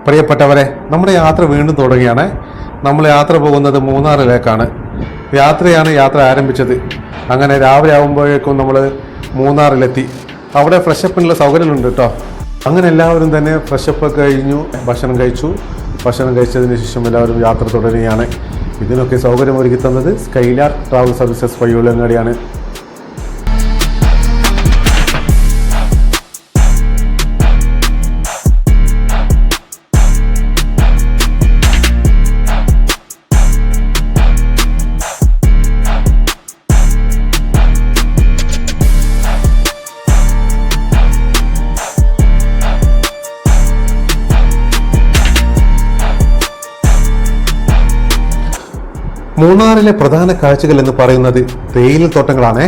പ്രിയപ്പെട്ടവരെ, നമ്മുടെ യാത്ര വീണ്ടും തുടങ്ങിയാണ്. നമ്മൾ യാത്ര പോകുന്നത് മൂന്നാറിലേക്കാണ്. യാത്ര ആരംഭിച്ചത്. അങ്ങനെ രാവിലെ ആകുമ്പോഴേക്കും നമ്മൾ മൂന്നാറിലെത്തി. അവിടെ ഫ്രഷപ്പിനുള്ള സൗകര്യമുണ്ട് കേട്ടോ. അങ്ങനെ എല്ലാവരും തന്നെ ഫ്രഷപ്പ് കഴിഞ്ഞു, ഭക്ഷണം കഴിച്ചതിന് ശേഷം എല്ലാവരും യാത്ര തുടരുകയാണ്. ഇതിനൊക്കെ സൗകര്യം ഒരുക്കി തന്നത് സ്കൈലാർക്ക് ട്രാവൽ സർവീസസ് പയ്യോളിയങ്ങാടിയാണ്. മൂന്നാറിലെ പ്രധാന കാഴ്ചകൾ എന്ന് പറയുന്നത് തേയിലത്തോട്ടങ്ങളാണ്.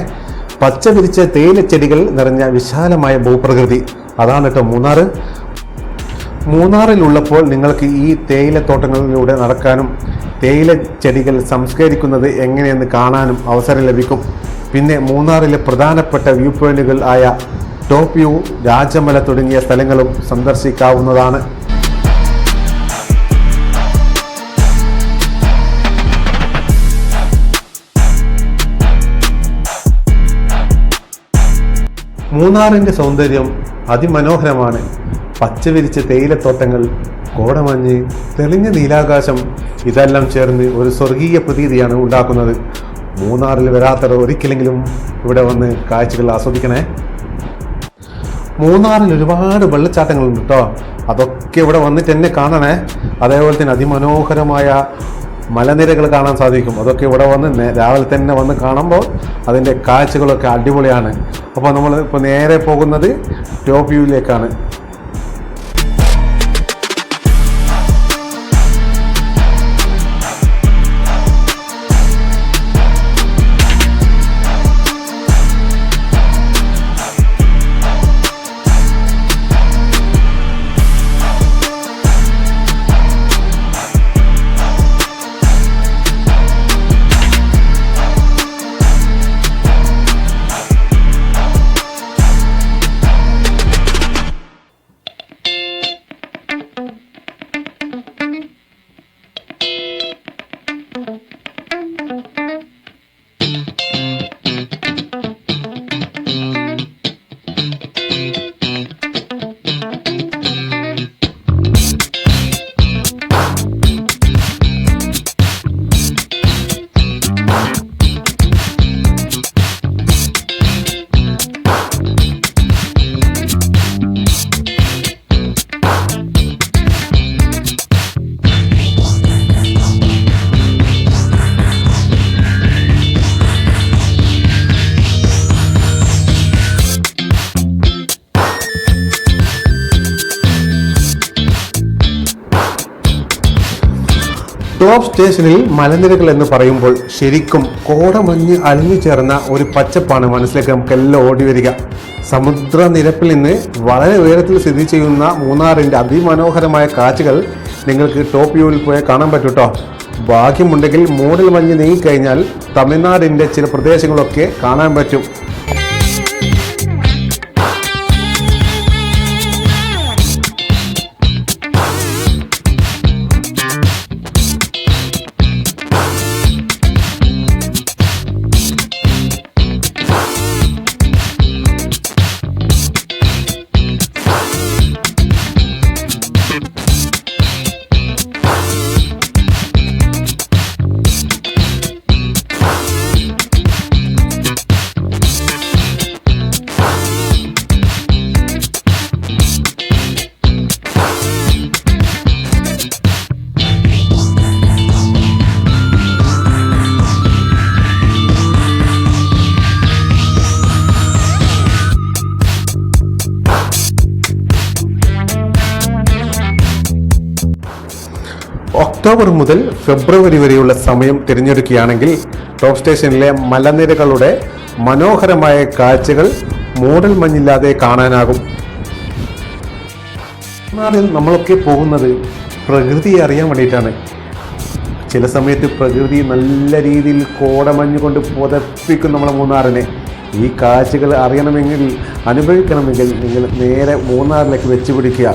പച്ച വിരിച്ച തേയിലച്ചെടികൾ നിറഞ്ഞ വിശാലമായ ഭൂപ്രകൃതി, അതാണ് കേട്ടോ മൂന്നാറിലുള്ളപ്പോൾ നിങ്ങൾക്ക് ഈ തേയിലത്തോട്ടങ്ങളിലൂടെ നടക്കാനും തേയിലച്ചെടികൾ സംസ്കരിക്കുന്നത് എങ്ങനെയെന്ന് കാണാനും അവസരം ലഭിക്കും. പിന്നെ മൂന്നാറിലെ പ്രധാനപ്പെട്ട വ്യൂ പോയിന്റുകൾ ആയ ടോപ്പ് വ്യൂ, രാജമല തുടങ്ങിയ സ്ഥലങ്ങളും സന്ദർശിക്കാവുന്നതാണ്. മൂന്നാറിൻ്റെ സൗന്ദര്യം അതിമനോഹരമാണ്. പച്ചവിരിച്ച തേയിലത്തോട്ടങ്ങൾ, കോടമഞ്ഞ്, തെളിഞ്ഞ നീലാകാശം, ഇതെല്ലാം ചേർന്ന് ഒരു സ്വർഗീയ പ്രതീതിയാണ് ഉണ്ടാക്കുന്നത്. മൂന്നാറിൽ വരാത്തവർ ഒരിക്കലെങ്കിലും ഇവിടെ വന്ന് കാഴ്ചകൾ ആസ്വദിക്കണേ. മൂന്നാറിൽ ഒരുപാട് വെള്ളച്ചാട്ടങ്ങളുണ്ട് കേട്ടോ. അതൊക്കെ ഇവിടെ വന്നിട്ട് തന്നെ കാണണേ. അതേപോലെ തന്നെ അതിമനോഹരമായ മലനിരകൾ കാണാൻ സാധിക്കും. അതൊക്കെ ഇവിടെ വന്ന് രാവിലെ തന്നെ വന്ന് കാണുമ്പോൾ അതിൻ്റെ കാഴ്ചകളൊക്കെ അടിപൊളിയാണ്. അപ്പോൾ നമ്മൾ ഇപ്പോൾ നേരെ പോകുന്നത് ടോപ്പ് വ്യൂവിലേക്കാണ്. ടോപ്പ് സ്റ്റേഷനിൽ മലനിരകൾ എന്ന് പറയുമ്പോൾ ശരിക്കും കോടമഞ്ഞ് അലിഞ്ഞു ചേർന്ന ഒരു പച്ചപ്പാണ് മനസ്സിലേക്ക് നമുക്കെല്ലാം ഓടി വരിക. സമുദ്രനിരപ്പിൽ നിന്ന് വളരെ ഉയരത്തിൽ സ്ഥിതി ചെയ്യുന്ന മൂന്നാറിൻ്റെ അതിമനോഹരമായ കാഴ്ചകൾ നിങ്ങൾക്ക് ടോപ്പ് വ്യൂവിൽ പോയി കാണാൻ പറ്റും കേട്ടോ. ഭാഗ്യമുണ്ടെങ്കിൽ മൂടൽ മഞ്ഞ് നീങ്ങിക്കഴിഞ്ഞാൽ തമിഴ്നാടിൻ്റെ ചില പ്രദേശങ്ങളൊക്കെ കാണാൻ പറ്റും. ഒക്ടോബർ മുതൽ ഫെബ്രുവരി വരെയുള്ള സമയം തിരഞ്ഞെടുക്കുകയാണെങ്കിൽ ടോപ്പ് സ്റ്റേഷനിലെ മലനിരകളുടെ മനോഹരമായ കാഴ്ചകൾ മൂടൽ മഞ്ഞില്ലാതെ കാണാനാകും. മൂന്നാറിൽ നമ്മളൊക്കെ പോകുന്നത് പ്രകൃതിയെ അറിയാൻ വേണ്ടിയിട്ടാണ്. ചില സമയത്ത് പ്രകൃതി നല്ല രീതിയിൽ കോടമഞ്ഞ് കൊണ്ട് പുതപ്പിക്കും നമ്മളെ മൂന്നാറിനെ. ഈ കാഴ്ചകൾ അറിയണമെങ്കിൽ, അനുഭവിക്കണമെങ്കിൽ നിങ്ങൾ നേരെ മൂന്നാറിലേക്ക് വെച്ച് പിടിക്കുക.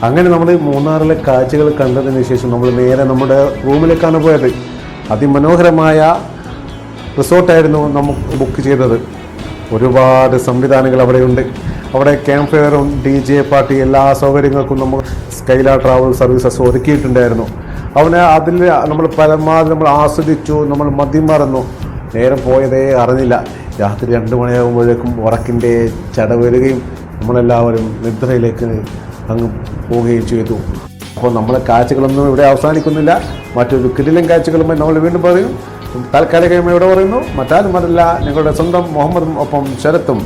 അങ്ങനെ നമ്മൾ മൂന്നാറിലെ കാഴ്ചകൾ കണ്ടതിന് ശേഷം നമ്മൾ നേരെ നമ്മുടെ റൂമിലേക്കാണ് പോയത്. അതിമനോഹരമായ റിസോർട്ടായിരുന്നു നമുക്ക് ബുക്ക് ചെയ്തത്. ഒരുപാട് സംവിധാനങ്ങൾ അവിടെയുണ്ട്. അവിടെ ക്യാമ്പ് ഫയറും DJ പാർട്ടി എല്ലാ സൗകര്യങ്ങൾക്കും നമ്മൾ സ്കൈലാ ട്രാവൽ സർവീസസ് ഒരുക്കിയിട്ടുണ്ടായിരുന്നു. അതിൽ നമ്മൾ പരമാവധി നമ്മൾ ആസ്വദിച്ചു, നമ്മൾ മദ്യം മറന്നു. നേരം പോയതേ അറിഞ്ഞില്ല. രാത്രി 2 മണിയാകുമ്പോഴേക്കും ഉറക്കിൻ്റെ ചട വരികയും നമ്മളെല്ലാവരും നിദ്രയിലേക്ക് അങ്ങ് പോവുകയും ചെയ്തു. അപ്പോൾ നമ്മളെ കാഴ്ചകളൊന്നും ഇവിടെ അവസാനിക്കുന്നില്ല. മറ്റൊരു കിടിലൻ കാഴ്ചകളുമായി നമ്മൾ വീണ്ടും പറയും. താൽക്കാലികമായി ഇവിടെ പറയുന്നു. മറ്റാരും അതല്ല, നിങ്ങളുടെ സ്വന്തം മുഹമ്മദും ഒപ്പം ശരത്തും.